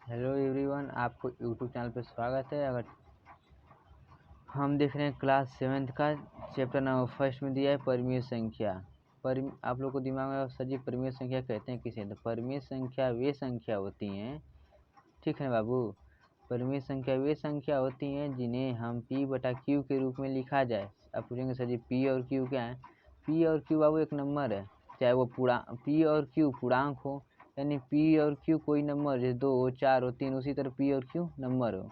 Hello everyone, आपको YouTube channel पर स्वागत है। अगर हम देख रहे हैं क्लास 7th का चैप्टर नंबर फर्स्ट में दिया है परिमेय संख्या। आप लोग को दिमाग में सर जी परिमेय संख्या कहते हैं किसे? तो परिमेय संख्या वे संख्या होती हैं, ठीक है बाबू। परिमेय संख्या वे संख्या होती हैं जिन्हें हम P/Q के रूप में लिखा जाए। आप पूछेंगे सर जी P और Q क्या है? P और Q बाबू एक नंबर है, चाहे वो P और Q पूर्णांक हो, यानी P और Q कोई नंबर जैसे 2 हो, 4 हो, 3, उसी तरह P और Q नंबर हो।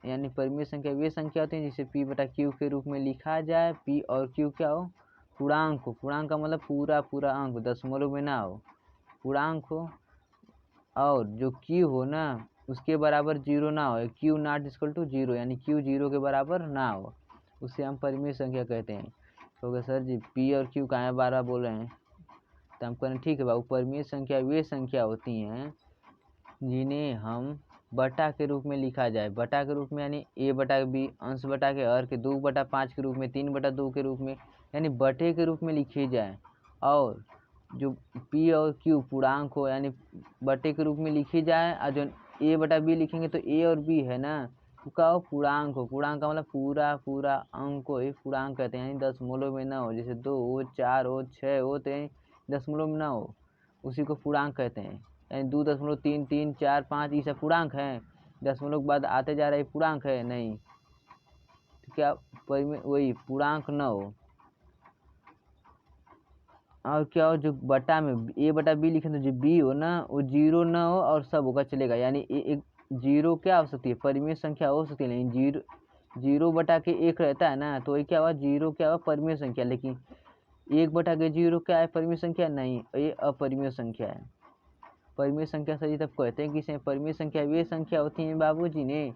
यानी परिमेय संख्या वे संख्या होती है जिसे P/Q के रूप में लिखा जाए। P और Q क्या हो? पूर्णांक हो। पूर्णांक का मतलब पूरा अंक, दशमलव में ना हो, पूर्णांक हो। और जो Q हो ना उसके बराबर 0 ना हो, Q नॉट इक्वल टू 0, यानी Q 0 के बराबर ना हो, उसे हम परिमेय संख्या कहते हैं। तो सर जी P और Q कहाँ है, बार बार बोल रहे हैं, तो हम करें ठीक है बाबू। परिमेय संख्या वे संख्या होती हैं जिन्हें हम बटा के रूप में लिखा जाए। बटा के रूप में यानी A/B, अंश बटा के हर के, 2/5 के रूप में, 3/2 के रूप में, यानी बटे के रूप में लिखी जाए। और जो P और Q पूर्णांक हो यानी बटे के रूप में लिखी जाए। और जो A/B लिखेंगे तो A और B है ना, उसका हो पूर्णांक हो। पूर्णांक का मतलब पूरा अंक को ही पूर्णांक कहते हैं, यानी दशमलव में ना हो। जैसे 2 हो, 4 हो, 6 हो, तो दशमलव में ना हो, उसी को पूर्णांक कहते हैं। यानी 2.3, 3, 4, 5 ये सब पूर्णांक हैं। दशमलव के बाद आते जा रहे पूर्णांक है नहीं, तो क्या परिमेय वही पूर्णांक न हो। और क्या हो, जो बटा में A/B लिखे तो जो B हो ना वो 0 न हो और सब होगा चलेगा। यानी एक 0 क्या हो सकती है, परिमेय संख्या हो सकती है, लेकिन 0/1 रहता है ना, तो ये क्या हुआ, 0 क्या हुआ परिमेय संख्या। लेकिन 1/0 क्या है, परिमेय संख्या नहीं, ये अपरिमेय संख्या है। परिमेय संख्या सही तब कहते हैं किसे? परिमेय संख्या वे संख्या होती हैं बाबू जिन्हें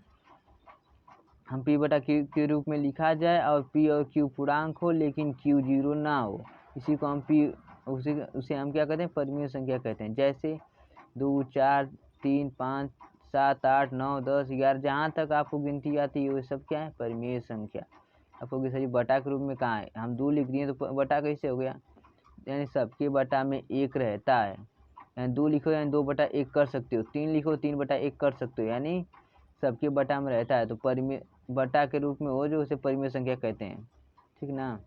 हम P/Q के रूप में लिखा जाए और P और Q पूर्णांक हो लेकिन Q 0 ना हो। इसी को हम उसे हम क्या कहते हैं, परिमेय संख्या कहते हैं। जैसे 2, 4, 3, 5, 7, 8, 9, 10, 11 जहाँ तक आपको गिनती आती है वो सब क्या है, परिमेय संख्या। आपको सही बटा के रूप में कहाँ है, हम 2 लिख दिए तो बटा कैसे हो गया, यानी सबके बटा में 1 रहता है। यानी 2 लिखो यानी 2/1 कर सकते हो, 3 लिखो 3/1 कर सकते हो, यानी सबके बटा में रहता है। तो परिमेय बटा के रूप में हो जो उसे परिमेय संख्या कहते हैं, ठीक ना।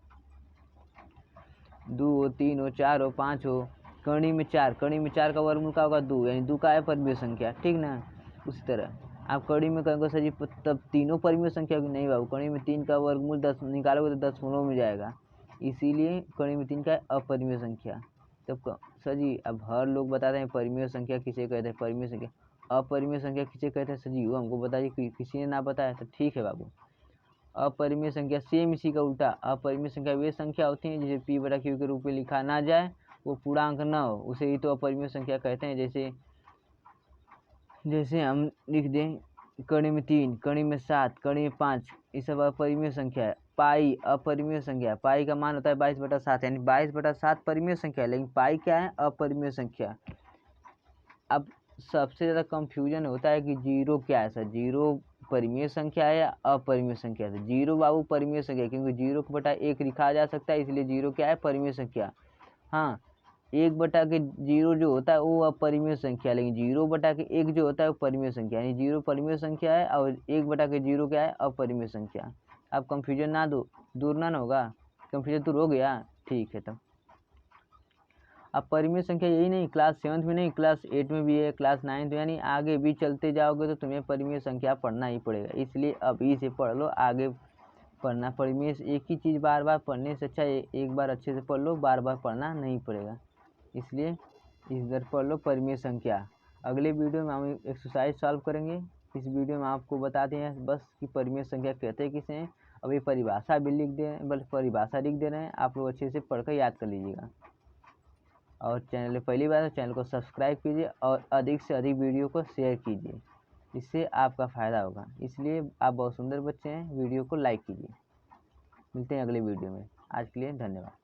2 हो, 3 हो, 4 हो, 5 हो, कड़ी में 4 का वर्गमूल का होगा 2, यानी 2 का है परिमेय संख्या, ठीक ना। उसी तरह आप कड़ी में कहोगे सर जी तब तीनों परिमेय संख्या नहीं बाबू, कड़ी में 3 का वर्गमूल 10 निकालोगे तो दशमलव में जाएगा, इसीलिए कड़ी में 3 का अपरिमेय संख्या। तब सर जी अब हर लोग बताते हैं परिमेय संख्या किसे कहते हैं, परिमेय संख्या अपरिमेय संख्या किसे कहते हैं, सर जी वो हमको बताइए, किसी ने ना बताया तो ठीक है बाबू। अपरिमेय संख्या सेम इसी का उल्टा, अपरिमेय संख्या वे संख्या होती हैं जिसे P/Q के रूप में लिखा ना जाए, वो पूर्णांक न हो, उसे ही तो अपरिमेय संख्या कहते हैं। जैसे हम लिख दें कड़ी में 3, कड़ी में 7, कड़ी में 5, ये सब अपरिमेय संख्या है। पाई अपरिमेय संख्या है, पाई का मान होता है 22/7, यानी 22/7 परिमेय संख्या है, लेकिन पाई क्या है, अपरिमेय संख्या। अब सबसे ज़्यादा कंफ्यूजन होता है कि 0 क्या है सर, 0 परिमेय संख्या है या अपरिमेय संख्या है। 0 बाबू परिमेय संख्या, क्योंकि 0/1 लिखा जा सकता है, इसलिए 0 क्या है, परिमेय संख्या। हाँ, 1/0 जो होता है वो अपरिमेय संख्या, लेकिन 0/1 जो होता है वो परिमेय संख्या, यानी 0 परिमेय संख्या है और 1/0 क्या है, अपरिमेय संख्या। आप कंफ्यूजन ना दूर ना होगा, कंफ्यूजन दूर हो गया, ठीक है। तब अब परिमेय संख्या यही नहीं, क्लास 7th में नहीं, क्लास 8 में भी है, क्लास 9 में, यानी आगे भी चलते जाओगे तो तुम्हें परिमेय संख्या पढ़ना ही पड़ेगा। इसलिए अभी से पढ़ लो, आगे पढ़ना परिमेय एक ही चीज़ बार बार पढ़ने से अच्छा एक बार अच्छे से पढ़ लो, बार बार पढ़ना नहीं पड़ेगा। इसलिए इधर पढ़ लो परिमेय संख्या। अगले वीडियो में हम एक्सरसाइज सॉल्व करेंगे। इस वीडियो में आपको बताते हैं बस कि परिमेय संख्या कहते किसे हैं। अभी परिभाषा भी लिख दे, बल्कि परिभाषा लिख दे रहे हैं, आप लोग अच्छे से पढ़कर याद कर लीजिएगा। और चैनल पहली बार तो चैनल को सब्सक्राइब कीजिए और अधिक से अधिक वीडियो को शेयर कीजिए, इससे आपका फ़ायदा होगा। इसलिए आप बहुत सुंदर बच्चे हैं, वीडियो को लाइक कीजिए। मिलते हैं अगले वीडियो में, आज के लिए धन्यवाद।